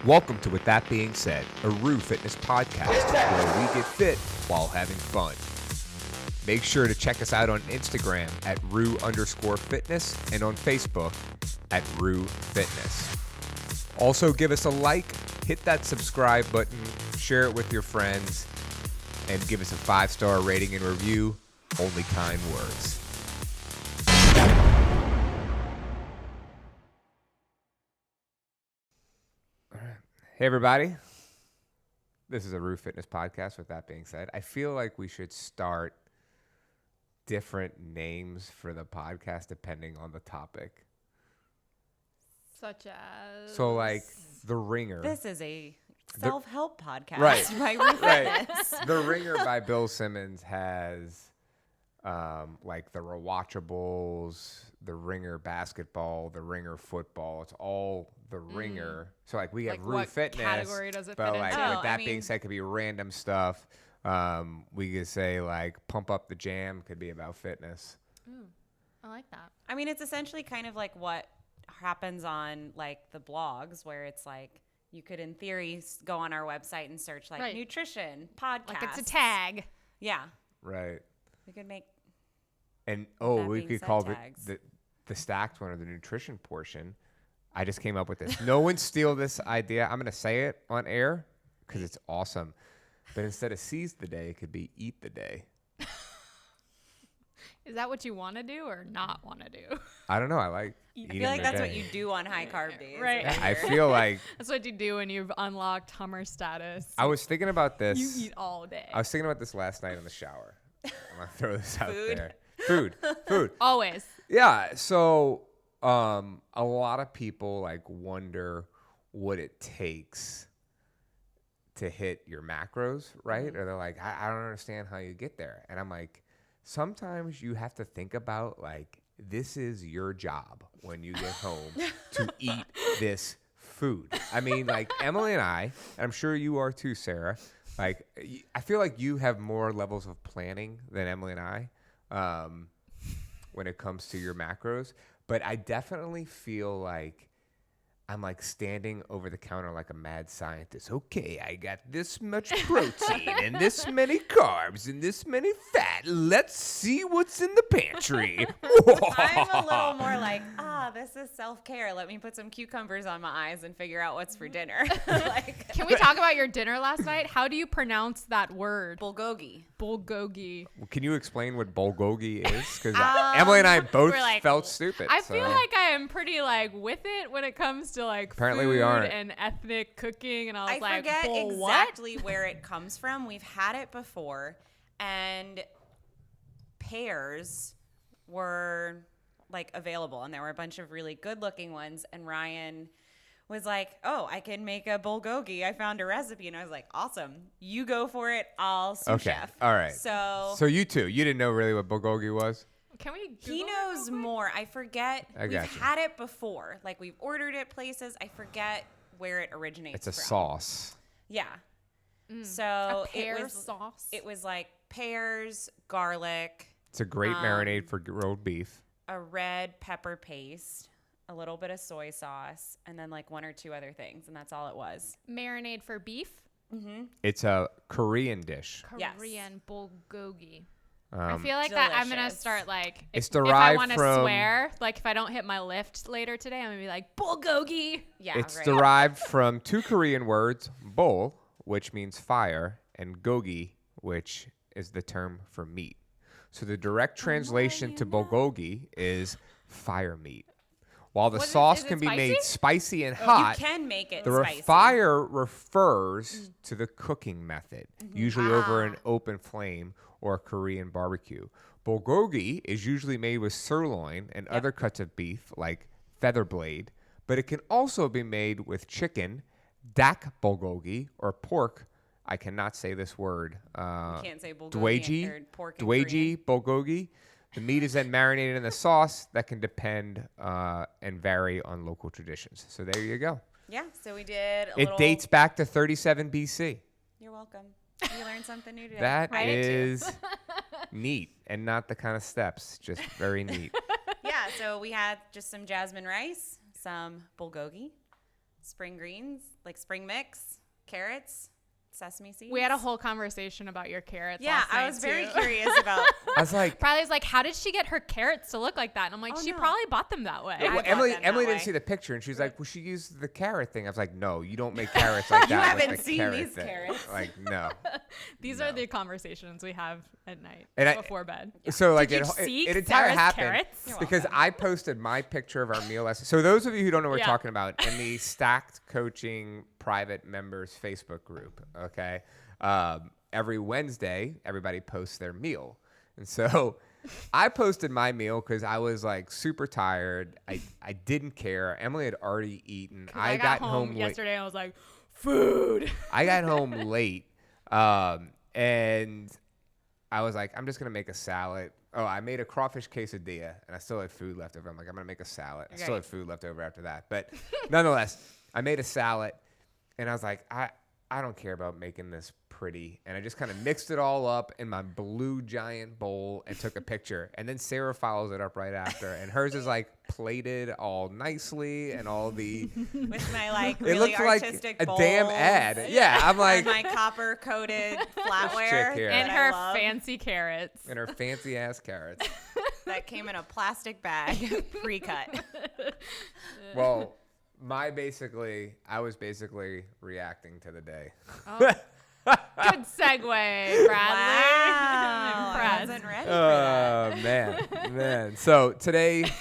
Welcome to With That Being Said, a Rue Fitness podcast where we get fit while having fun. Make sure to check us out on Instagram at Rue_fitness and on Facebook at Rue Fitness. Also give us a like, hit that subscribe button, share it with your friends, and give us a 5-star rating and review. Only kind words. Hey everybody, this is a Rue Fitness podcast. With that being said, I feel like we should start different names for the podcast depending on the topic. Such as... So like The Ringer. This is a self-help podcast. Right. By Rue Right. Fitness. The Ringer by Bill Simmons has like the rewatchables, The Ringer basketball, The Ringer football. It's all The Ringer. So like we have Like Rue what Fitness. category does it but fit like into? with that being said, it could be random stuff. We could say like Pump Up the Jam could be about fitness. Ooh, I like that. I mean, it's essentially kind of like what happens on like the blogs where it's like you could in theory go on our website and search like nutrition, podcasts. Like it's a tag. Yeah. Right. We could make And that we being could said, call tags. the stacked one or the nutrition portion. I just came up with this. No one steal this idea. I'm going to say it on air because it's awesome. But instead of seize the day, it could be eat the day. Is that what you want to do or not want to do? I don't know. I like I eating feel like the that's day. what you do on high carb days. Right. I feel like That's what you do when you've unlocked Hummer status. I was thinking about this. You eat all day. I was thinking about this last night in the shower. I'm going to throw this out Food. there. Food. Always. Yeah. So a lot of people like wonder what it takes to hit your macros, right? Or they're like, I don't understand how you get there. And I'm like, sometimes you have to think about like, this is your job when you get home to eat this food. I mean, like Emily and I, and I'm sure you are too, Sarah, like I feel like you have more levels of planning than Emily and I when it comes to your macros. But I definitely feel like I'm like standing over the counter like a mad scientist. Okay, I got this much protein and this many carbs and this many fat. Let's see what's in the pantry. I'm a little more like, this is self-care. Let me put some cucumbers on my eyes and figure out what's for dinner. Like, Can we talk about your dinner last night? How do you pronounce that word? bulgogi. Bulgogi. Can you explain what bulgogi is? Because Emily and I both we're like, felt stupid. I so. feel like I am pretty like with it when it comes to like Apparently food we aren't. and ethnic cooking. And I was I like, forget what? exactly where it comes from. We've had it before, and pears were like available, and there were a bunch of really good-looking ones. And Ryan was like, "Oh, I can make a bulgogi. I found a recipe." And I was like, "Awesome! You go for it. I'll sous chef." All right. So you two, you didn't know really what bulgogi was? Can we? he Google it knows real quick? more. I forget. I We've gotcha. had it before. Like we've ordered it places. I forget where it originates. It's a from. sauce. Yeah. So A pear it was sauce. It was like pears, garlic, It's a great marinade for grilled beef. a red pepper paste, a little bit of soy sauce, and then like one or two other things, and that's all it was. Marinade for beef. It's a Korean dish. Yes. Korean bulgogi. I feel like delicious. that I'm gonna start like It's if I derived want to from- swear, like if I don't hit my lift later today, I'm gonna be like bulgogi. Yeah, It's right. derived from two Korean words, bol, which means fire, and gogi, which is the term for meat. So the direct translation to bulgogi is fire meat. While the What is- sauce is it can be made spicy? spicy and You hot, can make it the spicy. fire refers to the cooking method, usually over an open flame or a Korean barbecue. Bulgogi is usually made with sirloin and other cuts of beef like feather blade, but it can also be made with chicken, dak bulgogi, or pork. I cannot say this word. You can't say bulgogi Dweji, or pork in Korean. Dweji bulgogi. The meat is then marinated in the sauce that can depend and vary on local traditions. So there you go. Yeah, so we did a It little... dates back to 37 BC. You're welcome. You learned something new today. That I did too. is neat and not the kind of steps, just very neat. Yeah, so we had just some jasmine rice, some bulgogi, spring greens, like spring mix, carrots, sesame seeds. We had a whole conversation about your carrots. Yeah, last night I was very too. curious about. I was like, Bradley's like, how did she get her carrots to look like that? And I'm like, Oh, she no. probably bought them that way. I well, bought Emily them that didn't way. see the picture, and she's like, well, she used the carrot thing. I was like, no, you don't make carrots like that. You with haven't the seen carrot these thing. carrots. Like, no. These No. are the conversations we have at night And before bed. So like Did you it see entire Sarah's happened carrots? You're because welcome. I posted my picture of our meal lesson. So those of you who don't know what we're Yeah. talking about, in the Stacked Coaching private members Facebook group, okay, every Wednesday everybody posts their meal, and so I posted my meal because I was like super tired. I didn't care. Emily had already eaten. I got home late. yesterday and I was like, food. I got home late, and I was like, I'm just gonna make a salad. Oh, I made a crawfish quesadilla, and I still had food left over. I'm like, I'm gonna make a salad. I still Right. had food left over after that, but nonetheless, I made a salad, and I was like, I don't care about making this pretty, and I just kind of mixed it all up in my blue giant bowl and took a picture. And then Sarah follows it up right after, and hers is like plated all nicely and all the. With my like It really looks like artistic a damn bowls. ad. Yeah, I'm like, And my copper coated flatware here. And that her I love, fancy carrots. and her fancy ass carrots. that came in a plastic bag pre-cut. Well, I was basically reacting to the day. Oh. Good segue, Bradley. Wow, I'm I impressed. wasn't ready for that. Oh man. So today's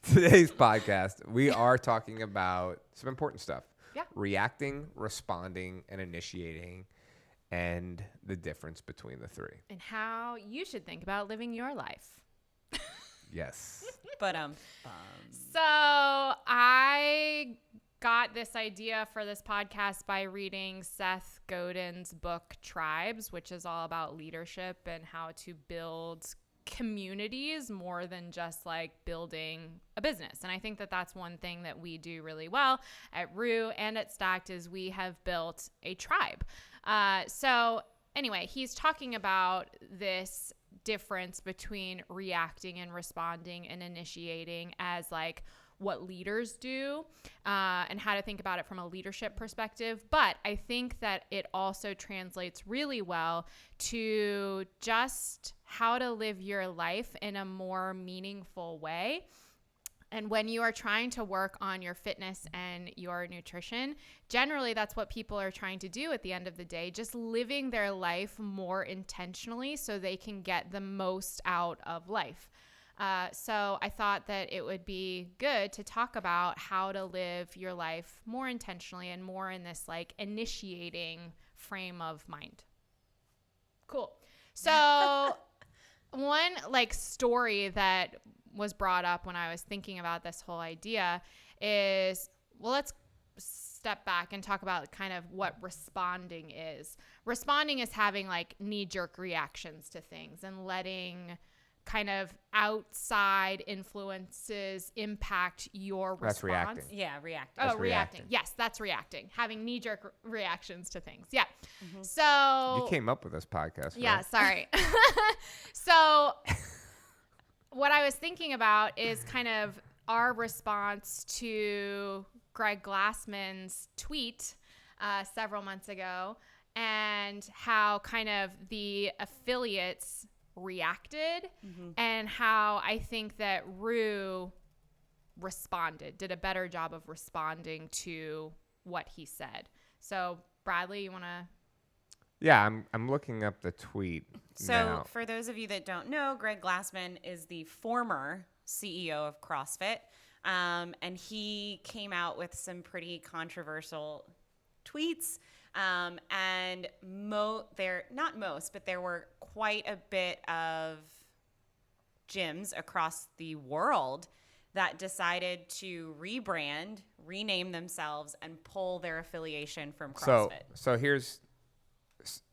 podcast, we are talking about some important stuff. Yeah. Reacting, responding, and initiating, and the difference between the three. And how you should think about living your life. Yes. But So I got this idea for this podcast by reading Seth Godin's book Tribes, which is all about leadership and how to build communities more than just like building a business. And I think that that's one thing that we do really well at Rue and at Stacked is we have built a tribe. So anyway, he's talking about this difference between reacting and responding and initiating as like what leaders do and how to think about it from a leadership perspective. But I think that it also translates really well to just how to live your life in a more meaningful way. And when you are trying to work on your fitness and your nutrition, generally that's what people are trying to do at the end of the day, just living their life more intentionally so they can get the most out of life. So I thought that it would be good to talk about how to live your life more intentionally and more in this like initiating frame of mind. Cool. So one like story that was brought up when I was thinking about this whole idea is, well, let's step back and talk about kind of what responding is. Responding is having like knee-jerk reactions to things and letting kind of outside influences impact your response. That's reacting. yeah, react. Oh, That's reacting. reacting. Yes, that's reacting. Having knee-jerk reactions to things. Yeah. So You came up with this podcast. yeah, right? sorry. So what I was thinking about is kind of our response to Greg Glassman's tweet several months ago and how kind of the affiliates reacted and how I think that Rue did a better job of responding to what he said. So Bradley, you want to? Yeah, I'm looking up the tweet So now. for those of you that don't know, Greg Glassman is the former CEO of CrossFit. And he came out with some pretty controversial tweets. And there were quite a bit of gyms across the world that decided to rebrand, rename themselves, and pull their affiliation from CrossFit. So here's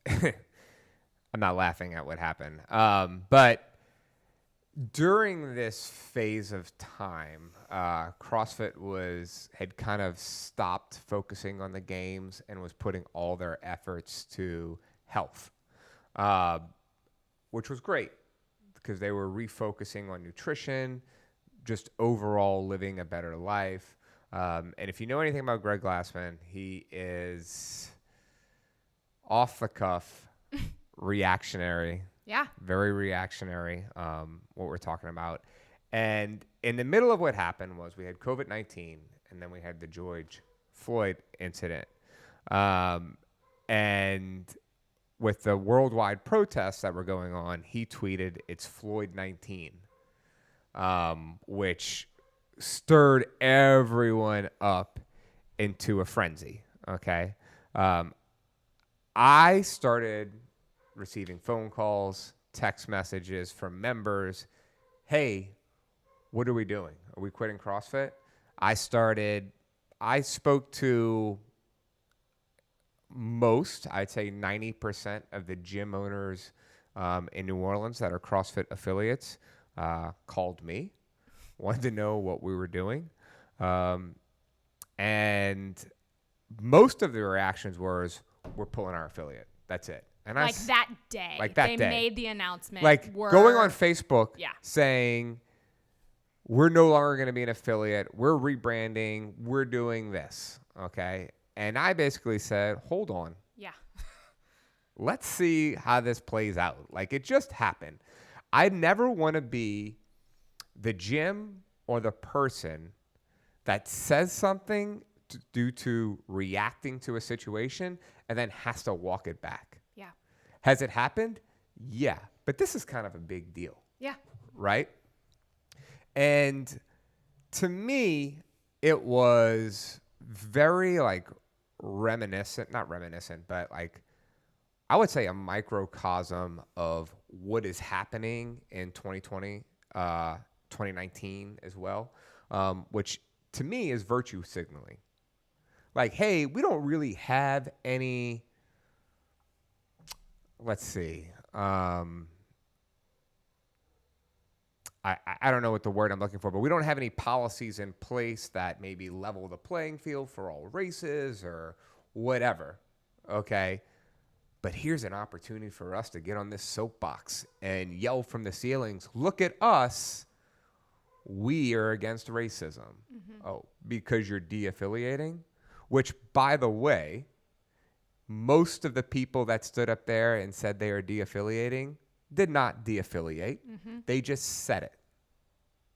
I'm not laughing at what happened. But during this phase of time, CrossFit had kind of stopped focusing on the games and was putting all their efforts to health, which was great because they were refocusing on nutrition, just overall living a better life. And if you know anything about Greg Glassman, he is off the cuff, reactionary, Yeah. very reactionary, what we're talking about. And in the middle of what happened was we had COVID-19, and then we had the George Floyd incident. And with the worldwide protests that were going on, he tweeted, "It's Floyd 19," which stirred everyone up into a frenzy. Okay. I started receiving phone calls, text messages from members. Hey, what are we doing? Are we quitting CrossFit? I spoke to I'd say 90% of the gym owners in New Orleans that are CrossFit affiliates called me, wanted to know what we were doing. And most of the reactions was, we're pulling our affiliate. That's it. And Like that day. Like that they day. made the announcement. Like going on Facebook saying, we're no longer going to be an affiliate. We're rebranding. We're doing this. Okay. And I basically said, hold on. Yeah. Let's see how this plays out. Like, it just happened. I never want to be the gym or the person that says something due to reacting to a situation and then has to walk it back. Yeah. Has it happened? Yeah. But this is kind of a big deal. Yeah. Right? And to me, it was very like not reminiscent, but like I would say a microcosm of what is happening in 2020, 2019 as well, which to me is virtue signaling. Like, hey, we don't really have any, let's see, I don't know what the word I'm looking for, but we don't have any policies in place that maybe level the playing field for all races or whatever, okay? But here's an opportunity for us to get on this soapbox and yell from the ceilings, look at us, we are against racism. Mm-hmm. Oh, because you're de-affiliating? Which, by the way, most of the people that stood up there and said they are de-affiliating did not de-affiliate. Mm-hmm. They just said it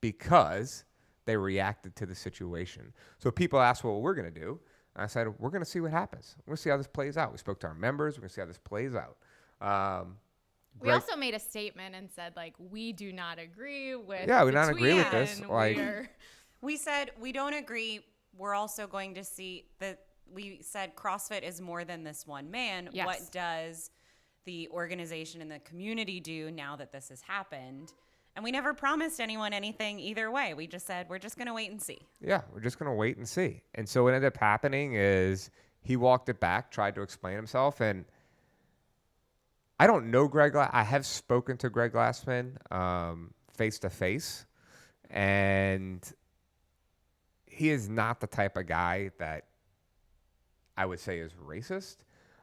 because they reacted to the situation. So people asked what we're going to do. And I said, we're going to see what happens. We're going to see how this plays out. We spoke to our members. We're going to see how this plays out. We also made a statement and said, like, we do not agree with we don't agree with this. Like, we said we don't agree. We're also going to see that we said CrossFit is more than this one man. Yes. What does the organization and the community do now that this has happened? And we never promised anyone anything either way. We just said, we're just going to wait and see. Yeah, we're just going to wait and see. And so what ended up happening is he walked it back, tried to explain himself. And I don't know Greg. I have spoken to Greg Glassman face to face. And he is not the type of guy that I would say is racist.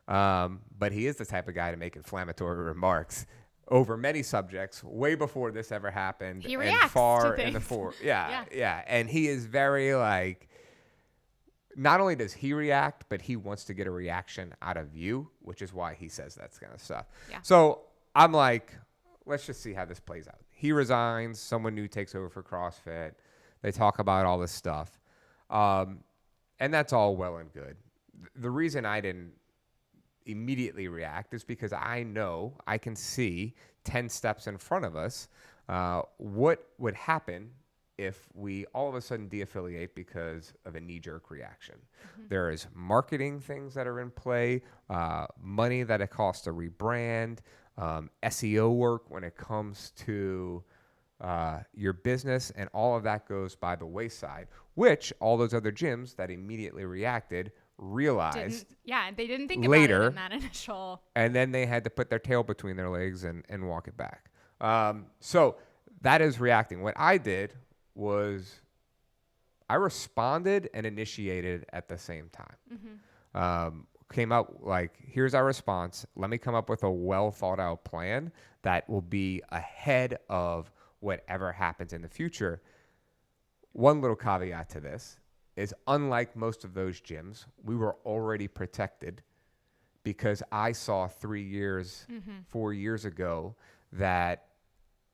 But he is the type of guy to make inflammatory remarks over many subjects way before this ever happened. He reacts far to things. in the fore. Yeah. And he is very like, not only does he react, but he wants to get a reaction out of you, which is why he says that kind of stuff. Yeah. So I'm like, let's just see how this plays out. He resigns. Someone new takes over for CrossFit. They talk about all this stuff. And that's all well and good. The reason I didn't immediately react is because I know I can see 10 steps in front of us what would happen if we all of a sudden de-affiliate because of a knee-jerk reaction. Mm-hmm. There is marketing things that are in play, money that it costs to rebrand, SEO work when it comes to your business, and all of that goes by the wayside, which all those other gyms that immediately reacted realized they didn't think later, about it in that initial. And then they had to put their tail between their legs and walk it back. So that is reacting. What I did was I responded and initiated at the same time. Mm-hmm. Came out like, here's our response. Let me come up with a well thought out plan that will be ahead of whatever happens in the future. One little caveat to this. is unlike most of those gyms, we were already protected because I saw 4 years ago that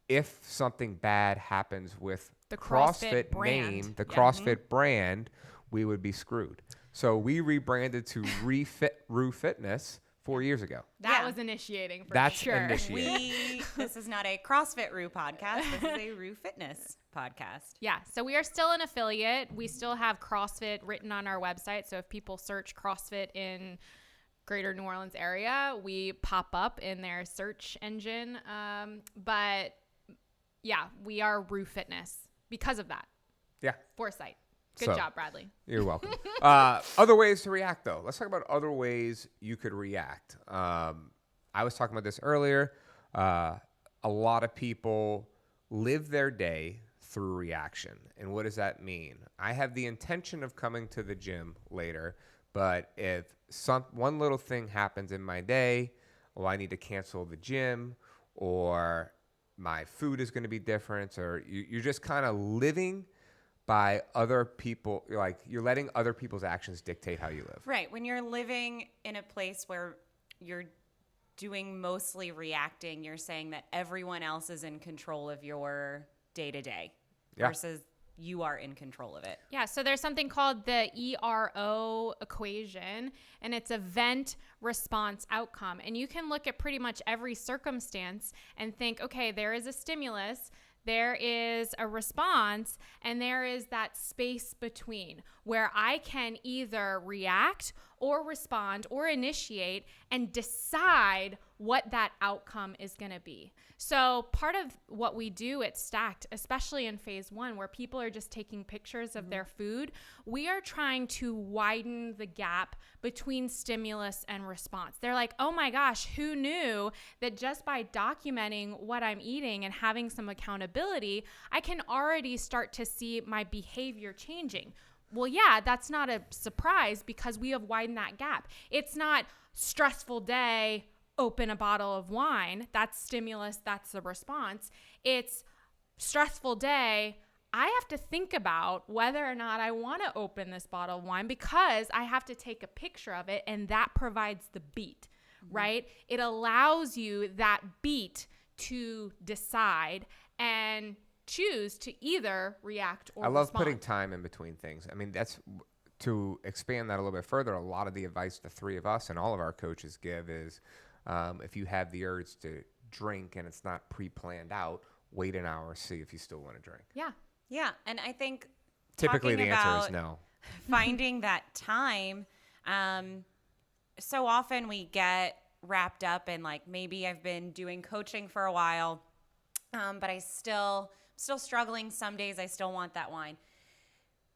if something bad happens with The CrossFit brand. name, the Yeah. CrossFit brand, we would be screwed. So we rebranded to Rue Fitness 4 years ago. That Yeah. was initiating for That's sure. initiating. This is not a CrossFit Rue podcast. This is a Rue Fitness podcast. Yeah, so we are still an affiliate. We still have CrossFit written on our website. So if people search CrossFit in Greater New Orleans area, we pop up in their search engine. But yeah, we are Rue Fitness because of that. Yeah. Foresight. Good So, job, Bradley. You're welcome. Other ways to react, though. Let's talk about other ways you could react. I was talking about this earlier. A lot of people live their day through reaction. And what does that mean? I have the intention of coming to the gym later, but if one little thing happens in my day, I need to cancel the gym, or my food is going to be different, or you're just kind of living by other people, like you're letting other people's actions dictate how you live. Right. When you're living in a place where you're doing mostly reacting, you're saying that everyone else is in control of your day-to-day versus you are in control of it. Yeah, so there's something called the Ero Equation, and it's event, response, outcome. And you can look at pretty much every circumstance and think, okay, there is a stimulus, there is a response, and there is that space between where I can either react or respond or initiate and decide what that outcome is going to be. So part of what we do at Stacked, especially in phase 1, where people are just taking pictures of their food, we are trying to widen the gap between stimulus and response. They're like, oh my gosh, who knew that just by documenting what I'm eating and having some accountability, I can already start to see my behavior changing. Well, yeah, that's not a surprise because we have widened that gap. It's not stressful day, open a bottle of wine. That's stimulus. That's the response. It's stressful day. I have to think about whether or not I want to open this bottle of wine because I have to take a picture of it, and that provides the beat, right? It allows you that beat to decide and choose to either react or I love respond. putting time in between things. I mean, that's to expand that a little bit further. A lot of the advice the three of us and all of our coaches give is if you have the urge to drink and it's not pre-planned out, wait an hour, see if you still want to drink. Yeah. Yeah. And I think Typically the talking answer is about no. finding that time, so often we get wrapped up in like, maybe I've been doing coaching for a while, but I still struggling. Some days I still want that wine.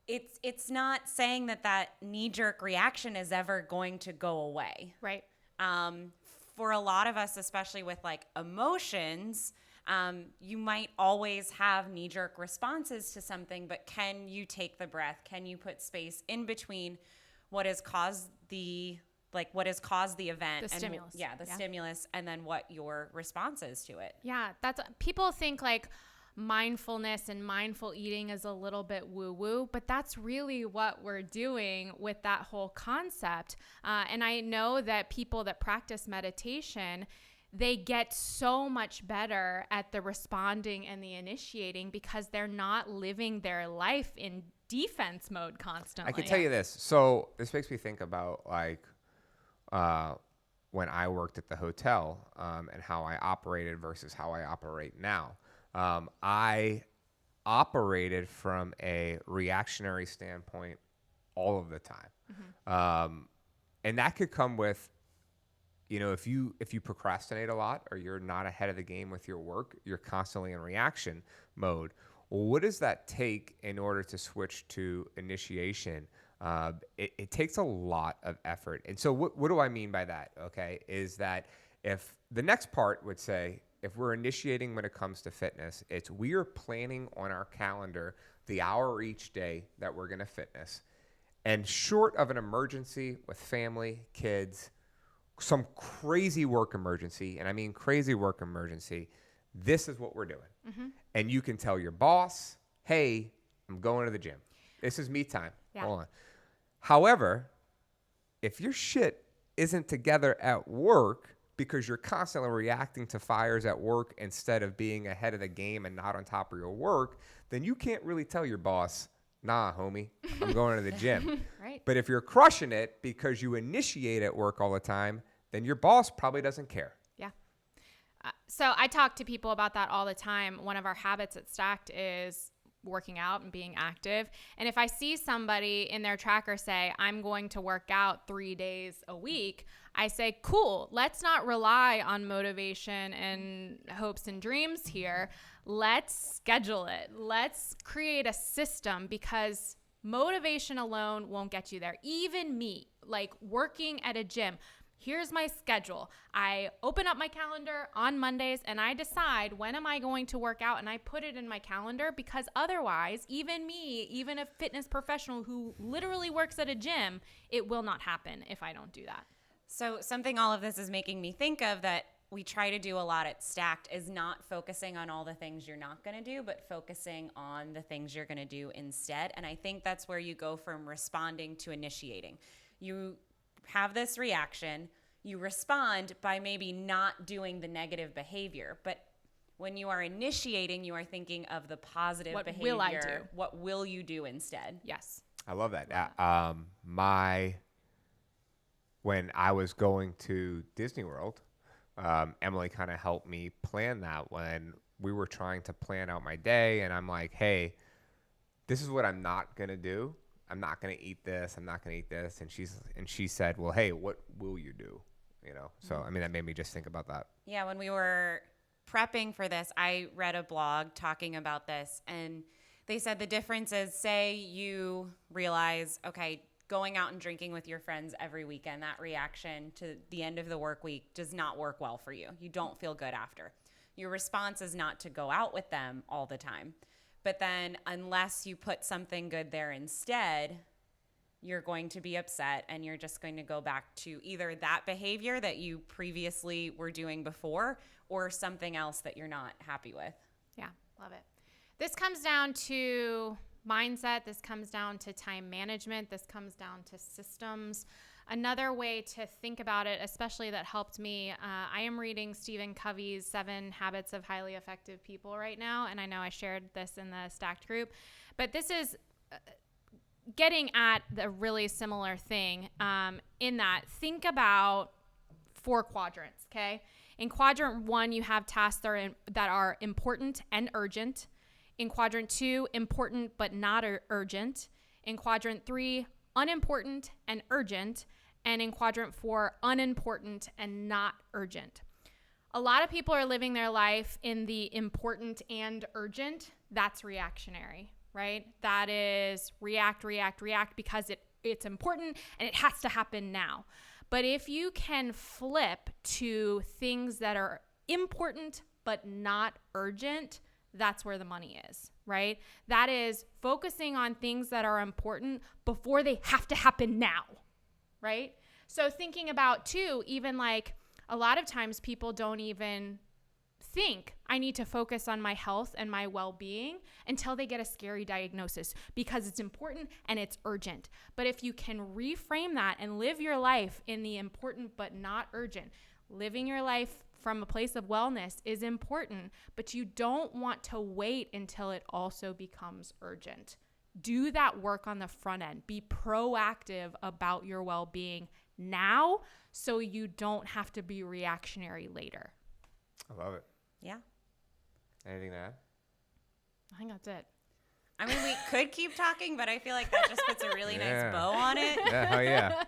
It's not saying that knee-jerk reaction is ever going to go away. Right. For a lot of us, especially with like emotions, you might always have knee-jerk responses to something, but can you take the breath? Can you put space in between what has caused the event? The stimulus. Stimulus, and then what your response is to it. Yeah, that's people think like mindfulness and mindful eating is a little bit woo-woo, but that's really what we're doing with that whole concept. And I know that people that practice meditation, they get so much better at the responding and the initiating because they're not living their life in defense mode constantly. I can tell you this. So this makes me think about like when I worked at the hotel and how I operated versus how I operate now. I operated from a reactionary standpoint all of the time. And that could come with, if you procrastinate a lot or you're not ahead of the game with your work, you're constantly in reaction mode. Well, what does that take in order to switch to initiation? It takes a lot of effort. And so what do I mean by that? Okay, is that if the next part would say, if we're initiating when it comes to fitness, it's we are planning on our calendar the hour each day that we're going to fitness. And short of an emergency with family, kids, some crazy work emergency, and I mean crazy work emergency, this is what we're doing. And you can tell your boss, hey, I'm going to the gym. This is me time. Yeah. Hold on. However, if your shit isn't together at work because you're constantly reacting to fires at work instead of being ahead of the game and not on top of your work, then you can't really tell your boss, nah, homie, I'm going to the gym. Right. But if you're crushing it because you initiate at work all the time, then your boss probably doesn't care. Yeah. So I talk to people about that all the time. One of our habits at Stacked is working out and being active. And if I see somebody in their tracker say, I'm going to work out 3 days a week, I say, cool, let's not rely on motivation and hopes and dreams here. Let's schedule it. Let's create a system, because motivation alone won't get you there. Even me, like working at a gym, here's my schedule. I open up my calendar on Mondays and I decide when am I going to work out, and I put it in my calendar, because otherwise, even me, even a fitness professional who literally works at a gym, it will not happen if I don't do that. So something all of this is making me think of that we try to do a lot at Stacked is not focusing on all the things you're not going to do, but focusing on the things you're going to do instead. And I think that's where you go from responding to initiating. You have this reaction, you respond by maybe not doing the negative behavior. But when you are initiating, you are thinking of the positive behavior. What will I do? What will you do instead? Yes. I love that. When I was going to Disney World, Emily kind of helped me plan that when we were trying to plan out my day. And I'm like, hey, this is what I'm not going to do. I'm not going to eat this. I'm not going to eat this. And she said, well, hey, what will you do? You know? So, I mean, that made me just think about that. Yeah. When we were prepping for this, I read a blog talking about this, and they said the difference is, say you realize, okay, going out and drinking with your friends every weekend, that reaction to the end of the work week does not work well for you. You don't feel good after. Your response is not to go out with them all the time. But then unless you put something good there instead, you're going to be upset, and you're just going to go back to either that behavior that you previously were doing before or something else that you're not happy with. Yeah, love it. This comes down to mindset. This comes down to time management. This comes down to systems. Another way to think about it, especially that helped me, I am reading Stephen Covey's 7 Habits of Highly Effective People right now, and I know I shared this in the Stacked group, but this is getting at the really similar thing in that think about 4 quadrants, okay? In quadrant 1, you have tasks that are important and urgent. In quadrant 2, important but not urgent. In quadrant 3, unimportant and urgent. And in quadrant 4, unimportant and not urgent. A lot of people are living their life in the important and urgent. That's reactionary, right? That is react because it's important and it has to happen now. But if you can flip to things that are important but not urgent, that's where the money is, right? That is focusing on things that are important before they have to happen now, right? So thinking about too, even like a lot of times people don't even think I need to focus on my health and my well-being until they get a scary diagnosis, because it's important and it's urgent. But if you can reframe that and live your life in the important but not urgent, living your life from a place of wellness is important, but you don't want to wait until it also becomes urgent. Do that work on the front end. Be proactive about your well-being now so you don't have to be reactionary later. I love it. Yeah. Anything to add? I think that's it. I mean, we could keep talking, but I feel like that just puts a really nice bow on it. Yeah, hell yeah.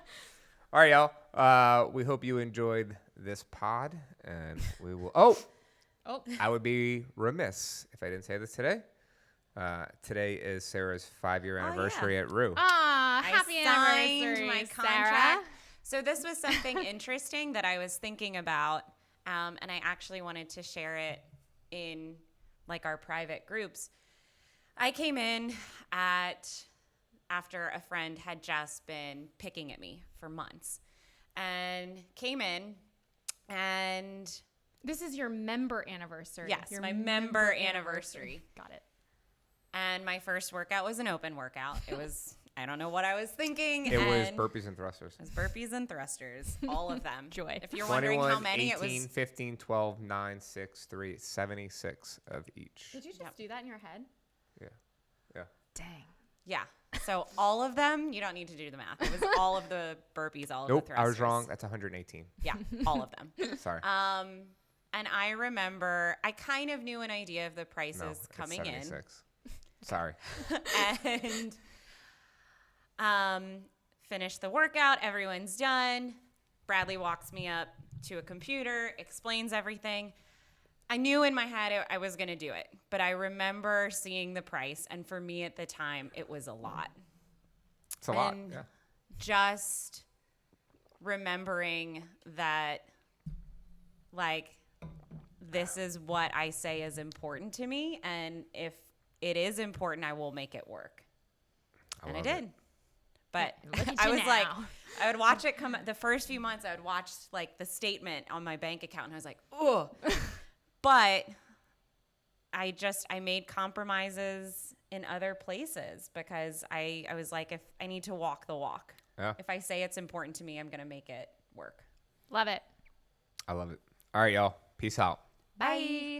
All right, y'all. We hope you enjoyed this pod, and we will. Oh, I would be remiss if I didn't say this today. Today is Sarah's 5-year anniversary at Rue. Happy anniversary, my Sarah. contract. So this was something interesting that I was thinking about, and I actually wanted to share it in like our private groups. I came in after a friend had just been picking at me for months, and came in, and this is your member anniversary. Yes, your my member anniversary. Got it. And my first workout was an open workout. It was I don't know what I was thinking. It was and burpees and thrusters. It was burpees and thrusters, all of them. Joy. If you're wondering 21, how many, 18, it was 15, 12, 9, 6, 3, 76 of each. Did you just do that in your head? Yeah. Yeah. Dang. yeah. So all of them, you don't need to do the math. It was all of the burpees, all of Nope, the thrusters. I was wrong. That's 118. Yeah, all of them. Sorry. And I remember I kind of knew an idea of the prices No, it's coming in. 76. Sorry. And finish the workout. Everyone's done. Bradley walks me up to a computer, explains everything. I knew in my head I was going to do it, but I remember seeing the price, and for me at the time, it was a lot. It's a lot. And Yeah. just remembering that, like, this is what I say is important to me, and if it is important, I will make it work. And I did. It. But Look at I you was like, now. I would watch it come. The first few months, I would watch like the statement on my bank account, and I was like, oh. But I made compromises in other places because I was like, if I need to walk the walk. Yeah. If I say it's important to me, I'm gonna make it work. Love it. I love it. All right, y'all. Peace out. Bye.